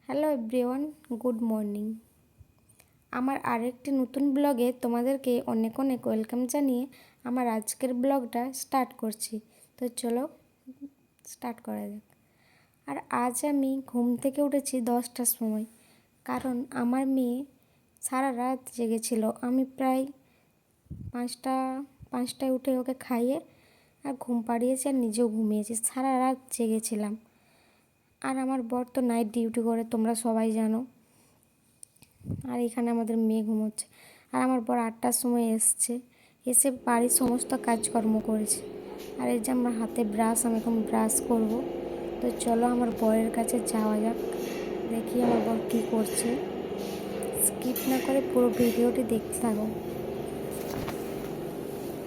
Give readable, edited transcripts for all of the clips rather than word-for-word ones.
Hello everyone, good morning. আমার আরেকটি নতুন ব্লগে তোমাদেরকে অনেক অনেক ওয়েলকাম জানিয়ে আমার আজকের ব্লগটা স্টার্ট করছি। তো চলো স্টার্ট করা যাক। আর আজ আমি ঘুম থেকে উঠেছি 10টার সময়, কারণ আমার মেয়ে সারা রাত জেগেছিল। আমি প্রায় পাঁচটায় উঠে ওকে খাইয়ে আর ঘুম পাড়িয়েছি, আর নিজেও ঘুমিয়েছি। সারা রাত জেগেছিলাম। আর আমার বর তো নাইট ডিউটি করে, তোমরা সবাই জানো। আর এখানে আমাদের মেয়ে ঘুমোচ্ছে। আর আমার বর 8টার সময় এসে বাড়ির সমস্ত কাজকর্ম করেছে। আর এই যে আমার হাতে ব্রাশ, আমি এখন ব্রাশ করব। তো চলো আমার বরের কাছে যাওয়া যাক, দেখি আমার বর কী করছে। স্কিপ না করে পুরো ভিডিওটি দেখতে থাকো।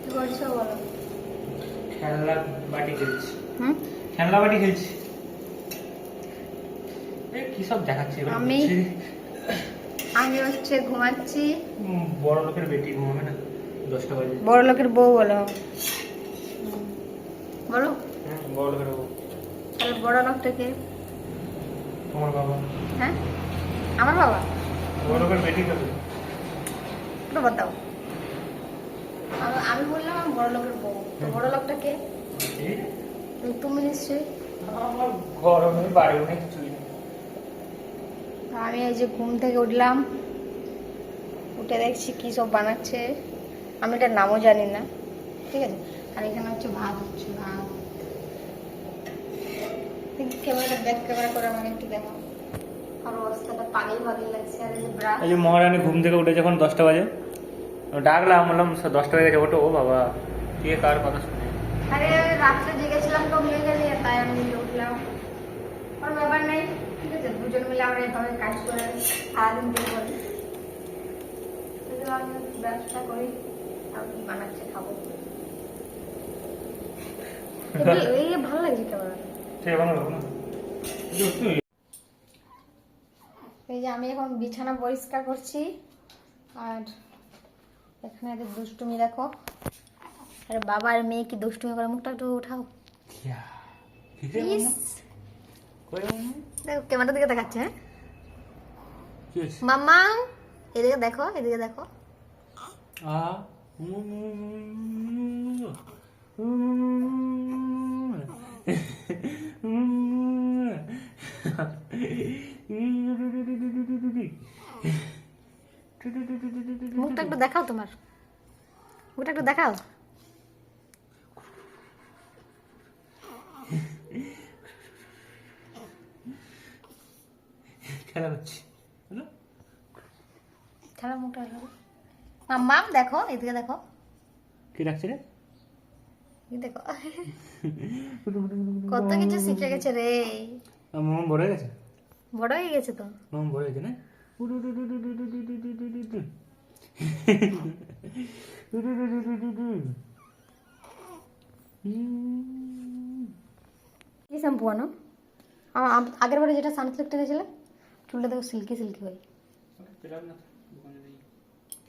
কী করছো বলো? খেলনা বাটি খেলছি। খেলনা বাটি খেলছি। কি সব দেখাচ্ছে? আমি হচ্ছে ঘুমাচ্ছি। বড় লোকের বেটি ঘুমাবে না? 10টা বাজে। বড় লোকের বউ বলো। বলো। বড় লোকের বউ। তাহলে বড় লোকটাকে? তোমার বাবা। হ্যাঁ, আমার বাবা। বড় লোকের বেটি কবে? একটু বলতাও। আমি বললাম আমার বড় লোকের বউ, তো বড় লোকটাকে? তুমি নিশ্চয়ই। আমার গরমে বাড়িও নেই, কিছুই নেই। আমি এই যে ঘুম থেকে উঠলাম, উঠে দেখছি কী সব বানাচ্ছে। আমি এটার নামও জানি না, ঠিক আছে। আর এখানে হচ্ছে ভাত হচ্ছে, ভাত। ক্যামেরাটা ব্যাক ক্যামেরা করে আমাকে একটু দেখো। আর অবস্থাটা পাগল পাগল লাগছে। আর এই যে ব্রাশ। এই যে মহারানী ঘুম থেকে উঠে যখন 10টা বাজে, ডাকলাম, বললাম 10টা হয়ে গেছে, ওঠো। ও বাবা, কে কার কথা শুনে? আরে রাত্রে জেগেছিলাম তো মেয়ে গেলে, তাই আমি উঠলাম। ওর ব্যাপার নেই, ঠিক আছে। দুজন মিলে আমরা এভাবে কাজ করে সারাদিন বের করি। আমি ব্যবসা করি, আর কি বানাচ্ছে খাবো। এই ভালো লাগছে কেমন। এই যে আমি এখন বিছানা পরিষ্কার করছি। আর এখানে এদের দুষ্টুমি দেখো। আরে বাবা আর মেয়ে কি দুষ্টুমি করে, মুখটা একটু উঠাও প্লিজ। দেখো ক্যামেরার দিকে দেখাচ্ছে। হ্যাঁ মাম্মা, এদিকে দেখো, এদিকে দেখো। মুখটা একটু দেখাও, তোমার মুখটা একটু দেখাও। খেলা হচ্ছে, খেলা মুখটা মাম্মা দেখো, এদিকে দেখো। কি ডাকছে রে? দেখো কত কিছু শিখে গেছে রে। মন বড় হয়ে গেছে, বড় হয়ে গেছে তো। মন বড় হয়েছে না? কি শ্যাম্পু আনো? আগের বারে যেটা সানসিল্ক টেনেছিলে, চুলটা দেখো সিল্কি সিল্কি হয়।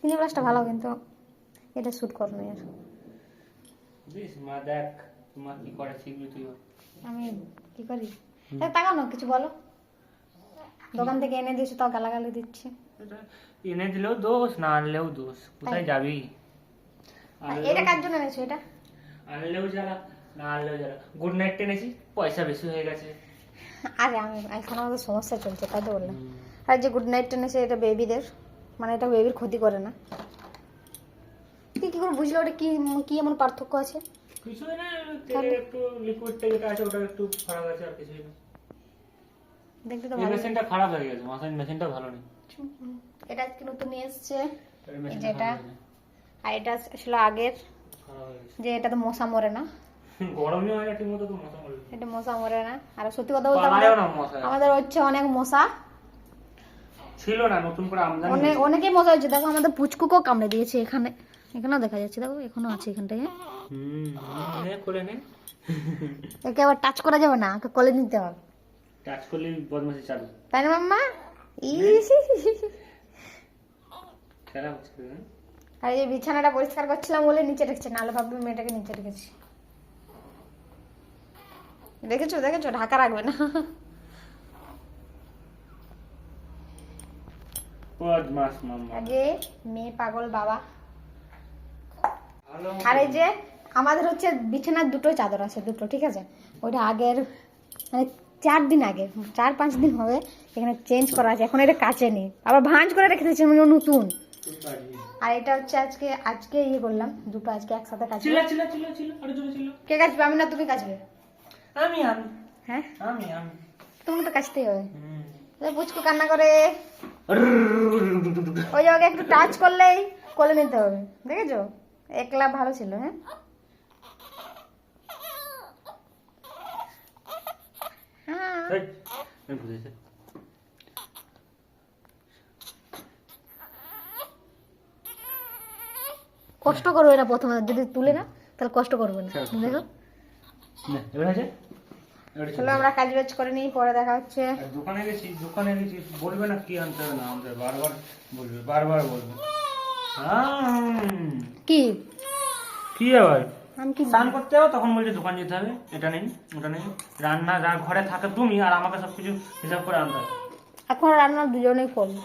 ক্লিনিক প্লাসটা ভালো, কিন্তু এটা শ্যুট করে না। আর মা দেখ তোমার কি করে, শিখবি তুই। আমি কি করি? তাকাও না, কিছু বলো। দোকান থেকে এনে দিয়েছো, তাও গালাগালি দিচ্ছে। এনে দিলেও দোষ, না আনলেও দোষ। কোথায় যাবি? এটা কার জন্য এনেছো? এটা আনলেও যারা, না আনলেও যারা। গুড নাইট এনেছি, পয়সা বেশি হয়ে গেছে। আরে আমি এখন আমাদের সমস্যা চলছে, তাই তো বললাম। আর যে গুড নাইট এনেছে, এটা বেবিদের, মানে এটা বেবির ক্ষতি করে না। তুই কি করে বুঝলো ওটা কি কি এমন পার্থক্য আছে? কিছুই না, একটু লিকুইডটা যেটা আছে ওটা একটু খারাপ আছে, আর কিছুই না। দেখতে তো এই ভালো। মেশিনটা খারাপ হয়ে গেছে, মাসাজ মেশিনটা ভালো নেই। এটা আজকে নতুন নিয়ে এসেছে, মেশিনটা যেটা। আর এটা আসলে আগের, খারাপ হয়ে গেছে। যে এটা তো মশা মরে না। গরমই হয় না ঠিক মতো, তো মশা মরে। এটা মশা মরে না। আর সত্যি কথা বলতে পালায়ও না মশা। আমাদের হচ্ছে অনেক মশা ছিল না, নতুন করে আমদানি। অনেকেই মশা হচ্ছে। দেখো আমাদের পুচকুকেও কামড়ে দিয়েছে। এখানেও দেখা যাচ্ছে, দেখো এখনো আছে এখানটায়। কোলে নে। একে আবার টাচ করা যাবে না, ওকে কোলে নিতে হবে। টাচ করলে বদমাশি চালু, তাই না মাম্মা? খেলা হচ্ছে। আর এই বিছানাটা পরিষ্কার করছিলাম বলে নিচে রেখেছে, নাহলে ভাববে মেয়েটাকে নিচে রেখেছি। দেখেছো ঢাকা রাখবে না। মাস মাম্মা আগে মেয়ে পাগল বাবা। ভালো আর এই যে আমাদের হচ্ছে বিছানার দুটো চাদর আছে, দুটো, ঠিক আছে? ওইটা আগের মানে 4 দিন আগে, 4-5 দিন হবে এখানে চেঞ্জ করা আছে, এখন এটা কাচে নি, আবার ভাঁজ করে রেখে দিয়েছি মানে নতুন। আর এটা হচ্ছে আজকে আজকে ইয়ে করলাম, দুটো আজকে একসাথে কাচবো। চিল্লা চিল্লা চিল্লা চিল্লা আরে জোরে চিল্লা। কে কাচবে? আমি না তুমি কাচবে? আমি আমি হ্যাঁ আমি আমি তুমি তো কাচতেই হবে। হুম। পুচকু কান্না করে, ওই জায়গায় একটু টাচ করলেই কোলে নিতে হবে, দেখেছো? একলা ভালো ছিল। হ্যাঁ হ্যাঁ এই, আমি বুঝেছি। কষ্ট করবে না প্রথমে, যদি তুলে না তাহলে কষ্ট করবে না, দেখো। না এবার আছে এবারে চলো আমরা কাজ বাজ করে নিই, পরে দেখা হচ্ছে। দোকানে গেছি বলবে না কি আনতে হবে না আনতে হবে, বারবার বলবে কি কি আবার আমি কি স্নান করতে হবে তখন বলছে দোকান যেতে হবে, এটা নেই ওটা নেই, রান্না যা ঘরে থাকে তুমি আর আমাকে সবকিছু হিসাব করে আনতে হবে। এখন রান্না দুজনেই করবো,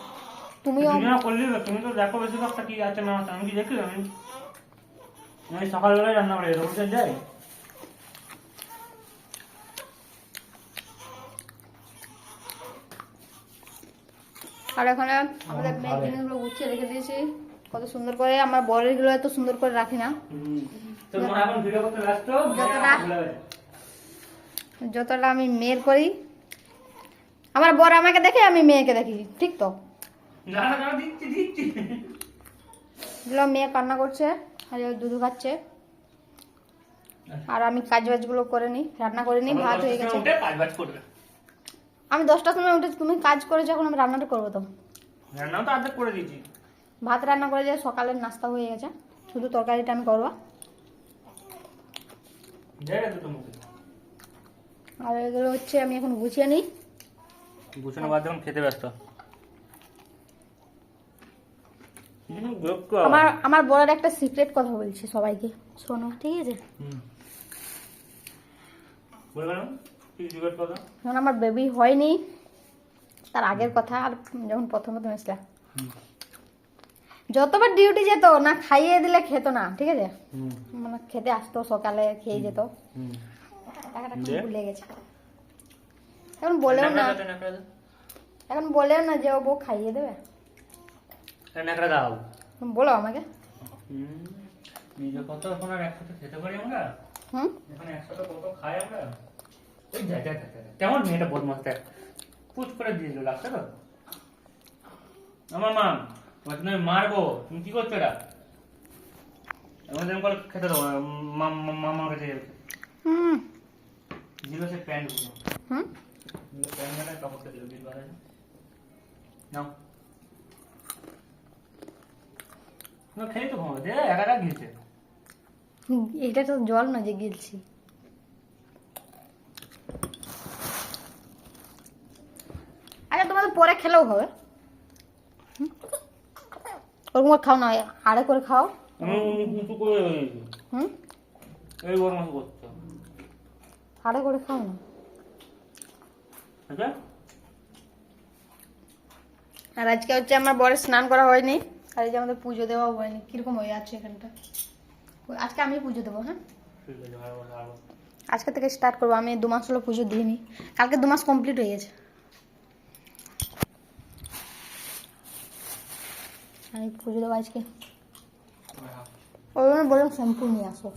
তুমিও। দুজনে করলি তো, তুমি তো দেখো বেশিরভাগটা কি আছে না আছে, আমি কি দেখি? আমি সকালবেলায় রান্না করি, রোজ যাই। আর এখানে আমাদের মেয়ের জিনিসগুলো গুছিয়ে রেখে দিয়েছি কত সুন্দর করে। আমার বরের গুলো এত সুন্দর করে রাখি না, তো মনে এখন ভিডিও করতে ব্যস্ত, যতটা আমি মেয়ের করি। আমার বর আমাকে দেখে, আমি মেয়েকে দেখি, ঠিক তো? না না দিচ্ছি দিচ্ছি। এগুলো মেয়ে কান্না করছে আর ও দুধ খাচ্ছে, আর আমি কাজ বাজগুলো করে নিই, রান্না করে নিই। ভাত হয়ে গেছে, উঠে কাজ বাজ করবে। আমি 10টার সময় উঠে, তুমি কাজ করে যখন আমি রান্নাটা করবো তো। রান্নাও তো অর্ধেক করে দিয়েছি। ভাত রান্না করে যে সকালের নাস্তা হয়ে গেছে, শুধু তরকারিটা আমি করবো। জায়গা দুটো মুখে আর এগুলো হচ্ছে আমি এখন গুছিয়ে নিই। গুছানো বাদ যখন খেতে ব্যস্ত। আমার বড়ের একটা সিক্রেট কথা বলছি সবাইকে, শোনো, ঠিক আছে? বলবে না কি জিজ্ঞেস কথা? যখন আমার বেবি হয়নি তার আগের কথা, আর যখন প্রথমে এসেছিলাম, যতবার ডিউটি যেত না, খাইয়ে দিলে খেত না, ঠিক আছে? মানে খেতে আসতো সকালে, খেয়ে যেত, টাকাটা খুব ভুলে গেছে। এখন বলেও না, এখন বলেও না যে ও বউ খাইয়ে দেবে। নাকড়া দাও বলো আমাকে। নিজে কত এখন আর একসাথে খেতে পারি আমরা, হুম এখন একসাথে কত খাই আমরা। ওই জায়গা কেমন মেয়েটা বদমাস দেখ, পুচ করে দিয়ে দিল লাগছে তো আমার মা, তুমি মারবো, তুমি কি করছো এটা? আমাদের করে খেতে দেবো মামার কাছে হুম দিল সে প্যান্ট গুলো, হুম প্যান্ট কাপড়টা দিল দিল নাও খেয়ে তো ঘুমাবে একা গিয়েছে। এটা তো জল না যে গিলছি। আচ্ছা তোমাদের পরে খেলেও হবে, ওরকম করে খাও না, আড়ে করে খাও। আমি কিছু করে রয়েছি হুম এই বদমাস করছো, আড়ে করে খাও না। আচ্ছা আর আজকে হচ্ছে আমার বরের স্নান করা হয়নি, আর এই যে আমাদের পুজো দেওয়া হয়নি। কিরকম হয়ে যাচ্ছে এখানটা? আজকে আমি পুজো দেবো। হ্যাঁ ঠিক আছে ভালো ভালো। আজকে থেকে স্টার্ট করবো, আমি 2 মাস হলো পুজো দিইনি, কালকে 2 মাস কমপ্লিট হয়ে গেছে। আমি পুজো দেবো আজকে, ওই জন্য বললাম শ্যাম্পু নিয়ে আসো।